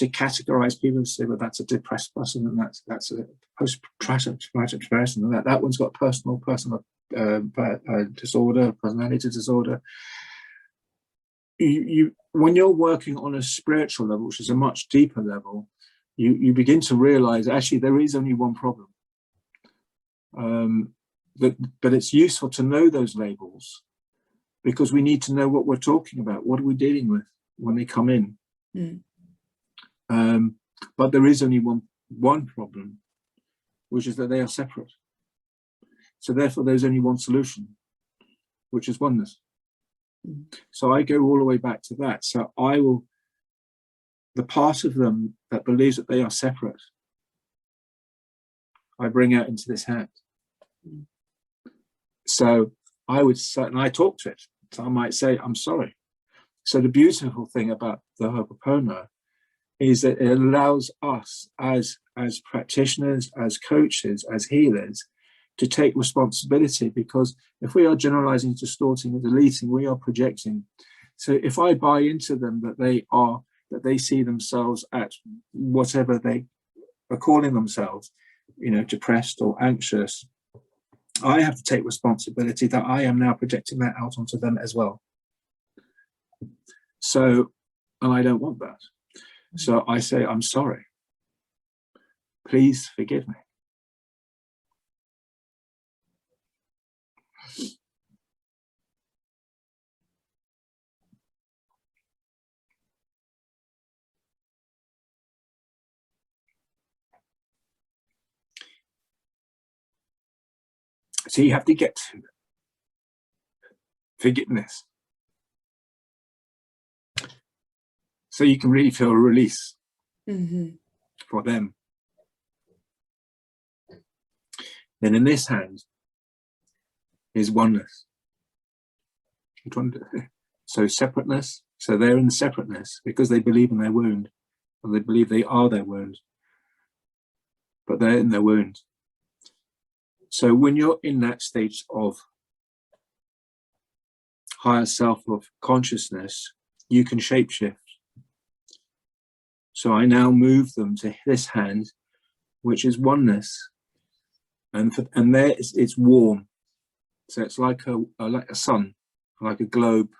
categorize people and say, well, that's a depressed person, and that's a post-traumatic person, and that one's got personal disorder, personality disorder. When you're working on a spiritual level, which is a much deeper level, you begin to realize actually there is only one problem. But it's useful to know those labels, because we need to know what we're talking about. What are we dealing with when they come in? But there is only one problem, which is that they are separate. So therefore there's only one solution, which is oneness. So I go all the way back to that. So the part of them that believes that they are separate, I bring out into this hand. So I would say, and I talk to it, so I might say, I'm sorry. So the beautiful thing about the Ho'oponopono is that it allows us as practitioners, as coaches, as healers, to take responsibility, because if we are generalizing, distorting, and deleting, we are projecting. So if I buy into them that they see themselves at whatever they are calling themselves, depressed or anxious, I have to take responsibility that I am now projecting that out onto them as well. So, and I don't want that. So I say, I'm sorry. Please forgive me. So you have to get to forgiveness, so you can really feel a release for them. Then in this hand is oneness. So separateness. So they're in the separateness because they believe in their wound, or they believe they are their wound, but they're in their wound. So when you're in that stage of higher self of consciousness, you can shapeshift. So I now move them to this hand, which is oneness, and there it's warm. So it's like a sun, like a globe.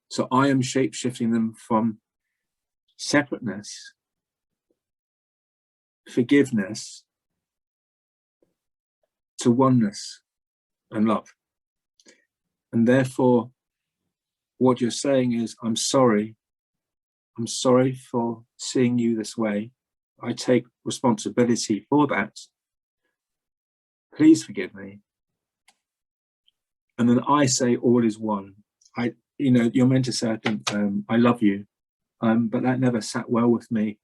So I am shape-shifting them from separateness, forgiveness, to oneness and love. And therefore, what you're saying is, I'm sorry. I'm sorry for seeing you this way. I take responsibility for that. Please forgive me. And then I say, all is one. You're meant to say, I think, I love you. But that never sat well with me.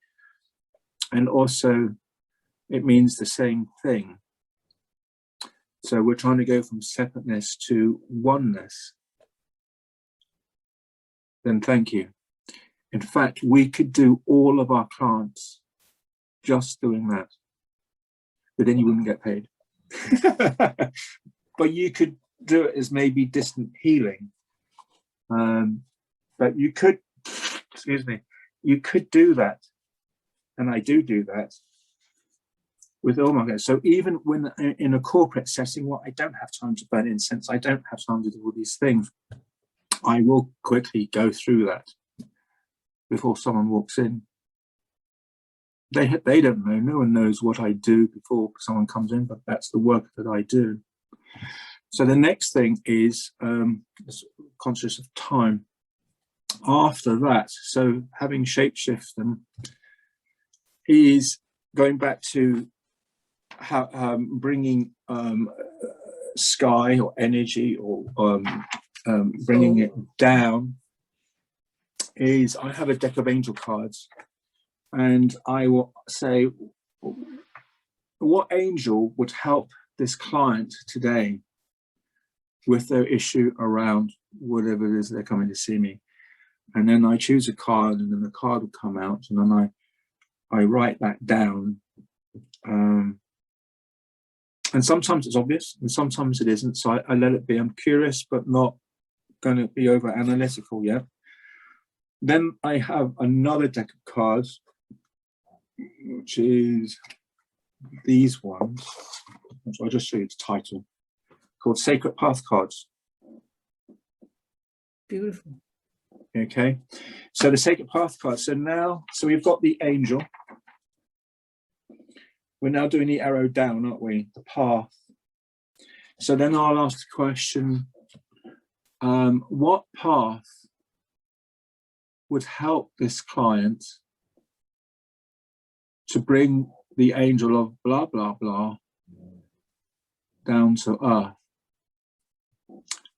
And also, it means the same thing. So we're trying to go from separateness to oneness. Then thank you. In fact, we could do all of our clients just doing that, but then you wouldn't get paid. But you could do it as maybe distant healing. But you could, you could do that, and I do that with all my guys. So even when in a corporate setting, well, I don't have time to burn incense, I don't have time to do all these things, I will quickly go through that before someone walks in. They don't know, no one knows what I do before someone comes in, but that's the work that I do. So the next thing is conscious of time. After that, so having shapeshift them is going back to how bringing sky or energy or bringing it down. Is I have a deck of angel cards, and I will say, what angel would help this client today with their issue around whatever it is they're coming to see me? And then I choose a card, and then the card will come out, and then I write that down. And sometimes it's obvious, and sometimes it isn't. So I let it be. I'm curious, but not going to be over analytical yet. Then I have another deck of cards, which is these ones. So I'll just show you the title, called Sacred Path Cards. Beautiful. Okay, so the Sacred Path cards. So we've got the angel. We're now doing the arrow down, aren't we? The path. So then I'll ask the question, what path would help this client to bring the angel of blah, blah, blah down to earth?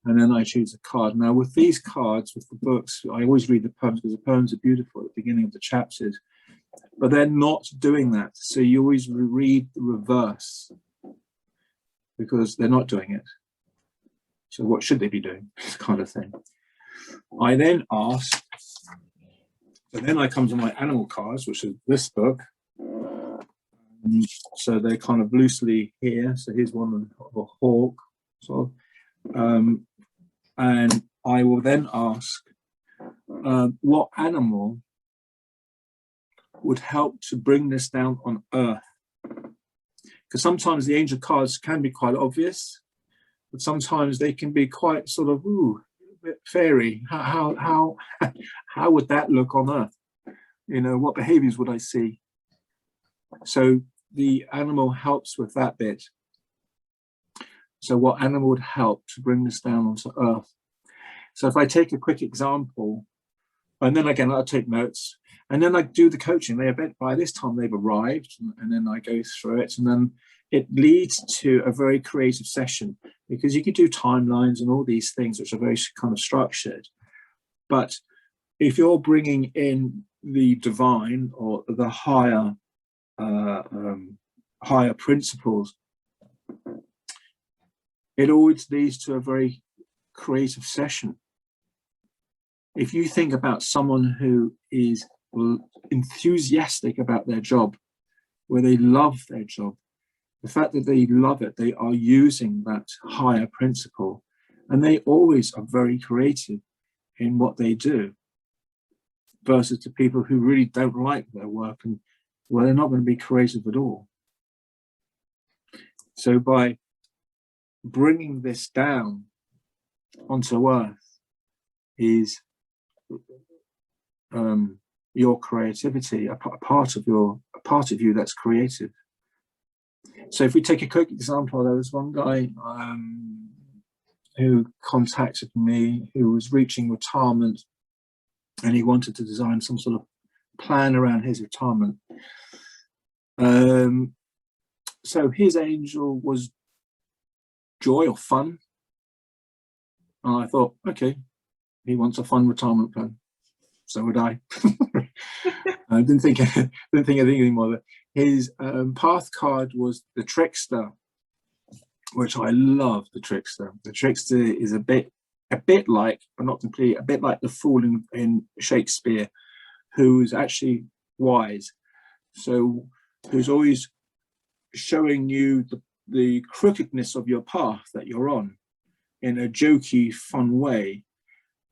And then I choose a card. Now with these cards, with the books, I always read the poems because the poems are beautiful at the beginning of the chapters, but they're not doing that. So you always read the reverse because they're not doing it. So what should they be doing? This kind of thing. I then ask, so then I come to my animal cards, which is this book. So they're kind of loosely here. So here's one of a hawk. So, and I will then ask, what animal would help to bring this down on earth? Because sometimes the angel cards can be quite obvious, but sometimes they can be quite sort of, ooh, a bit fairy. How would that look on earth? You know, what behaviors would I see? So the animal helps with that bit. So what animal would help to bring this down onto earth? So if I take a quick example, and then again, I'll take notes, and then I do the coaching. By this time they've arrived, and then I go through it, and then it leads to a very creative session, because you can do timelines and all these things which are very kind of structured. But if you're bringing in the divine or the higher principles, it always leads to a very creative session. If you think about someone who is enthusiastic about their job, where they love their job, the fact that they love it, they are using that higher principle, and they always are very creative in what they do, versus to people who really don't like their work and, well, they're not going to be creative at all. So by bringing this down onto earth is your creativity, a part of you that's creative. So if we take a quick example, there was one guy who contacted me who was reaching retirement, and he wanted to design some sort of plan around his retirement. So his angel was joy or fun. And I thought, okay, he wants a fun retirement plan. So would I. I didn't think anything more of it. His path card was the trickster, which I love. The trickster. The trickster is a bit like, but not completely, a bit like the fool in Shakespeare, who's actually wise. So who's always showing you the crookedness of your path that you're on in a jokey, fun way.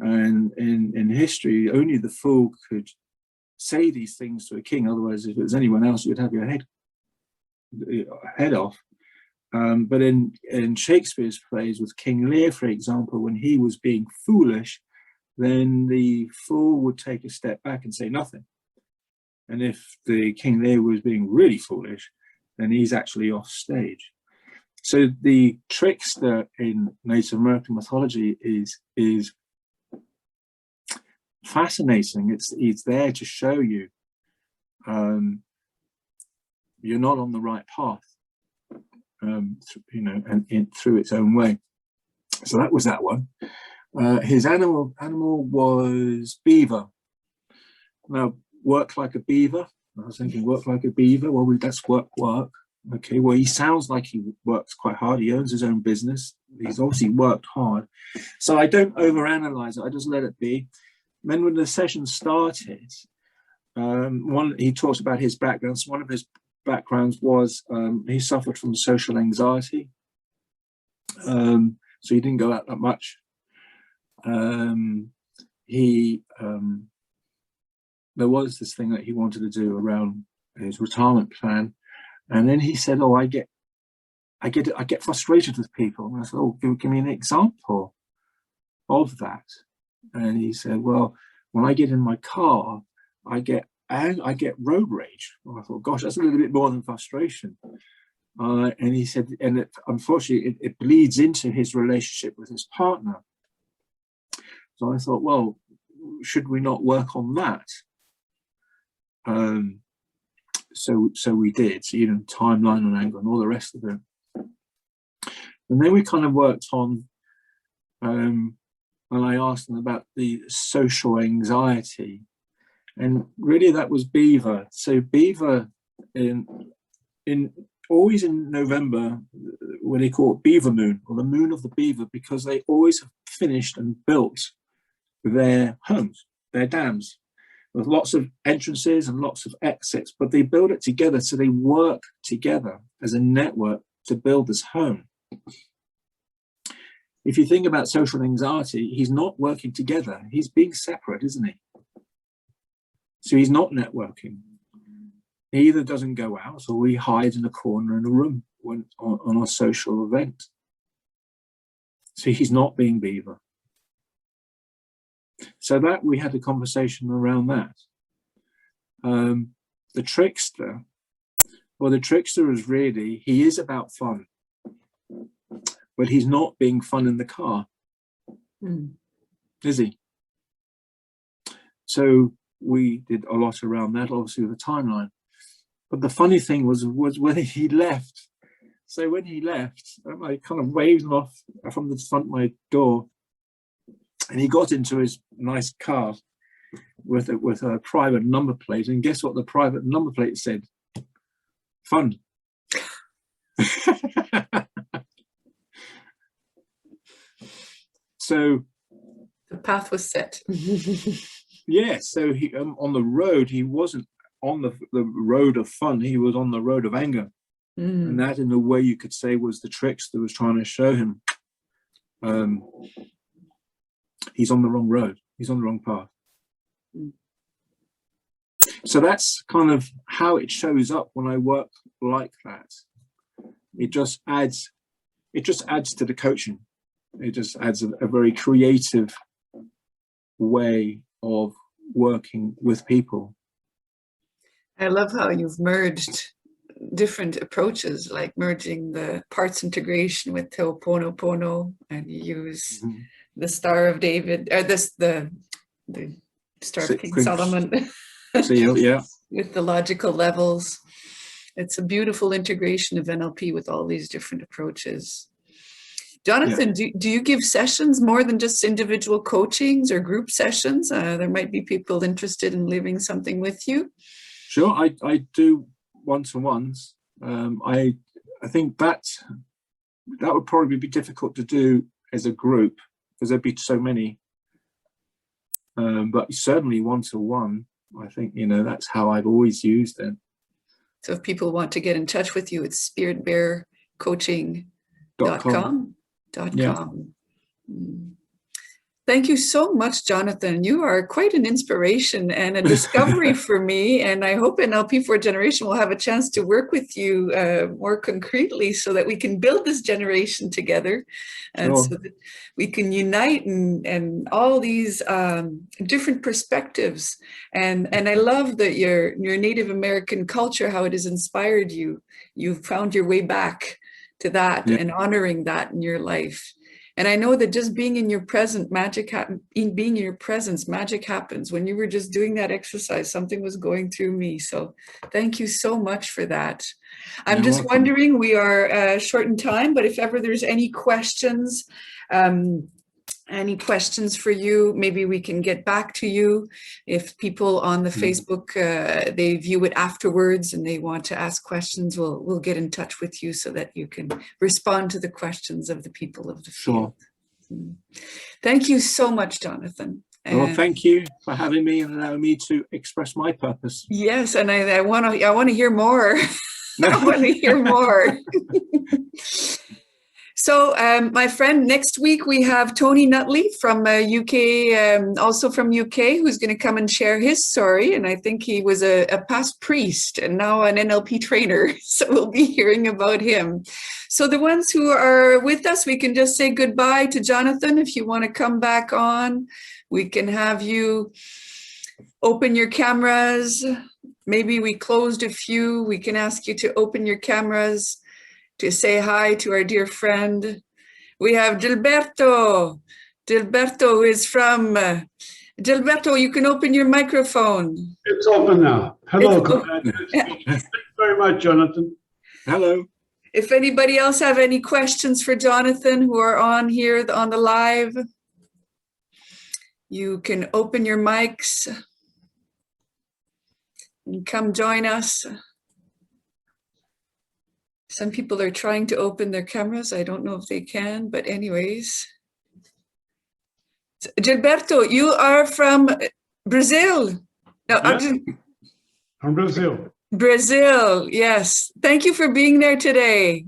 And in history, only the fool could say these things to a king. Otherwise, if it was anyone else, you'd have your head off. But in Shakespeare's plays with King Lear, for example, when he was being foolish, then the fool would take a step back and say nothing. And if the King Lear was being really foolish, then he's actually off stage. So the trickster in Native American mythology is fascinating. It's there to show you you're not on the right path, and through its own way. So that was that one. His animal was beaver. Now, work like a beaver. I was thinking, work like a beaver. Well, that's work. Okay, well, he sounds like he works quite hard. He owns his own business. He's obviously worked hard. So I don't overanalyze it. I just let it be. Then when the session started, he talks about his backgrounds. One of his backgrounds was he suffered from social anxiety. So he didn't go out that much. There was this thing that he wanted to do around his retirement plan. And then he said, "Oh, I get frustrated with people." And I said, "Oh, give me an example of that." And he said, "Well, when I get in my car, I get road rage." Well, I thought, "Gosh, that's a little bit more than frustration." And he said, and unfortunately, it bleeds into his relationship with his partner. So I thought, well, should we not work on that? So we did. So, timeline and anger and all the rest of it. And then we kind of worked on, and I asked them about the social anxiety. And really that was beaver. So beaver always in November, when they call it Beaver Moon, or the moon of the beaver, because they always have finished and built their homes, their dams, with lots of entrances and lots of exits, but they build it together. So they work together as a network to build this home. If you think about social anxiety, he's not working together. He's being separate, isn't he? So he's not networking. He either doesn't go out or he hides in a corner in a room on a social event. So he's not being beaver. So that we had a conversation around that. The trickster, well, the trickster is really, he is about fun, but he's not being fun in the car, is he? So we did a lot around that, obviously with the timeline. But the funny thing was when he left. So when he left, I kind of waved him off from the front of my door. And he got into his nice car with a private number plate. And guess what the private number plate said? Fun. So the path was set. Yeah, so he on the road, he wasn't on the road of fun, he was on the road of anger. And that, in a way, you could say, was the trickster was trying to show him he's on the wrong road, he's on the wrong path. So that's kind of how it shows up when I work like that. It just adds to the coaching. It just adds a very creative way of working with people. I love how you've merged different approaches, like merging the parts integration with Ho'oponopono, and you use the Star of David, or the Star of King Solomon. Yeah. With the logical levels. It's a beautiful integration of NLP with all these different approaches. Johnathan, do you give sessions more than just individual coachings or group sessions? There might be people interested in living something with you. Sure, I do one-to-ones. I think that would probably be difficult to do as a group because there'd be so many. But certainly one-to-one, I think, that's how I've always used it. So if people want to get in touch with you, it's spiritbearcoaching.com. Yeah. Thank you so much, Johnathan. You are quite an inspiration and a discovery for me. And I hope NLP Fourth Generation will have a chance to work with you more concretely so that we can build this generation together and so that we can unite and all these different perspectives. And I love that your Native American culture, how it has inspired you. You've found your way back to that and honoring that in your life. And I know that just being in your present, magic happens. When you were just doing that exercise, something was going through me. So thank you so much for that. I'm just wondering, we are short in time, but if ever there's any questions for you, maybe we can get back to you. If people on the Facebook, they view it afterwards and they want to ask questions, we'll get in touch with you so that you can respond to the questions of the people of the field. Thank you so much, Johnathan. Well, thank you for having me and allowing me to express my purpose. Yes, and I want to hear more. I want to hear more. So, my friend, next week we have Tony Nutley from UK, also from UK, who's going to come and share his story. And I think he was a past priest and now an NLP trainer. So we'll be hearing about him. So the ones who are with us, we can just say goodbye to Johnathan. If you want to come back on, we can have you open your cameras. Maybe we closed a few. We can ask you to open your cameras to say hi to our dear friend. We have Gilberto. Gilberto, who is from, Gilberto, you can open your microphone. It's open now. Hello, Colette. Thank you very much, Johnathan. Hello. If anybody else have any questions for Johnathan who are on here on the live, you can open your mics and come join us. Some people are trying to open their cameras. I don't know if they can, but anyways. Gilberto, you are from Brazil. No, Yes, from Brazil. Brazil, yes. Thank you for being there today.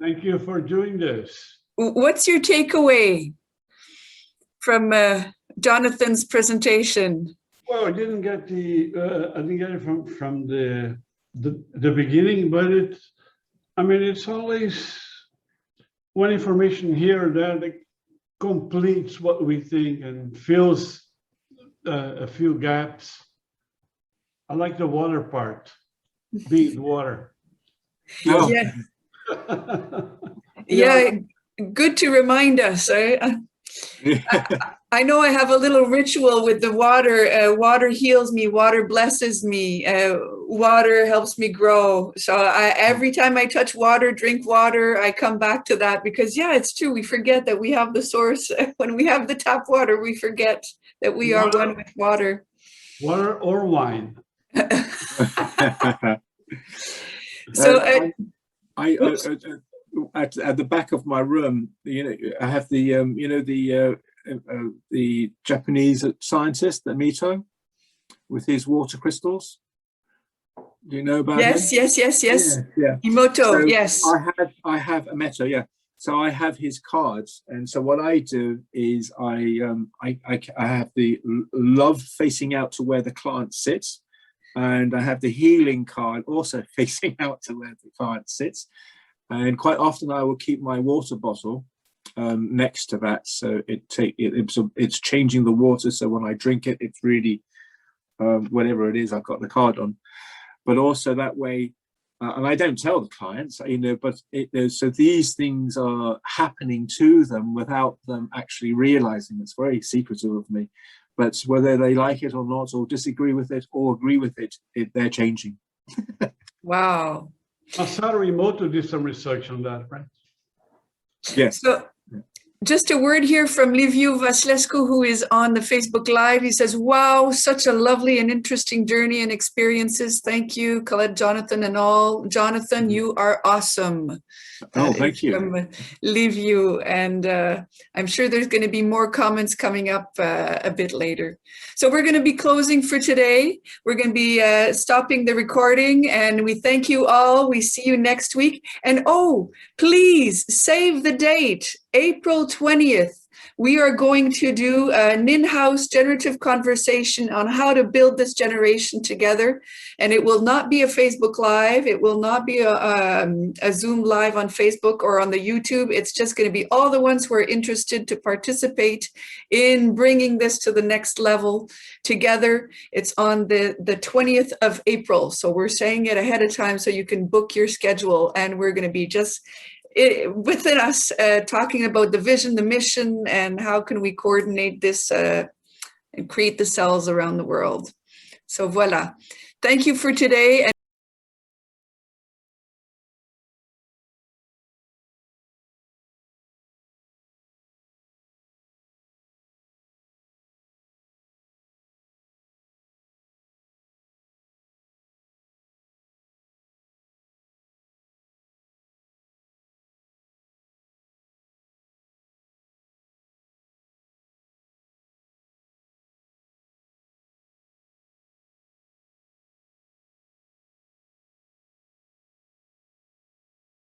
Thank you for doing this. What's your takeaway from Johnathan's presentation? Well, I didn't get it from the beginning, but it's always one information here that completes what we think and fills a few gaps. I like the water part, being water. Yeah. Yeah, good to remind us. I know I have a little ritual with the water. Water heals me. Water blesses me. Water helps me grow. So every time I touch water, drink water, I come back to that because, yeah, it's true. We forget that we have the source. When we have the tap water, we forget that we are one with water. Water or wine. So at the back of my room, I have the Japanese scientist, the Mito, with his water crystals. Do you know about him? Yes. Yeah. Emoto, So yes. I have a Meto, yeah. So I have his cards, and so what I do is I have the love facing out to where the client sits, and I have the healing card also facing out to where the client sits. And quite often I will keep my water bottle next to that, so it's changing the water. So when I drink it, it's really whatever it is, I've got the card on. But also that way, and I don't tell the clients, but so these things are happening to them without them actually realizing. It's very secretive of me. But whether they like it or not, or disagree with it or agree with it, they're changing. Wow. Masaru Emoto did some research on that, right? Yes. So just a word here from Liviu Vasilescu, who is on the Facebook Live. He says, wow, such a lovely and interesting journey and experiences. Thank you, Colette, Johnathan, and all. Johnathan, you are awesome. Oh, thank you. From Liviu. And I'm sure there's going to be more comments coming up a bit later. So we're going to be closing for today. We're going to be stopping the recording, and we thank you all. We see you next week. And oh, please save the date. April 20th, we are going to do an in-house generative conversation on how to build this generation together. And it will not be a Facebook Live. It will not be a Zoom Live on Facebook or on the YouTube. It's just going to be all the ones who are interested to participate in bringing this to the next level together. It's on the 20th of April. So we're saying it ahead of time so you can book your schedule. And we're going to be just within us, talking about the vision, the mission, and how can we coordinate this and create the cells around the world. So voila. Thank you for today.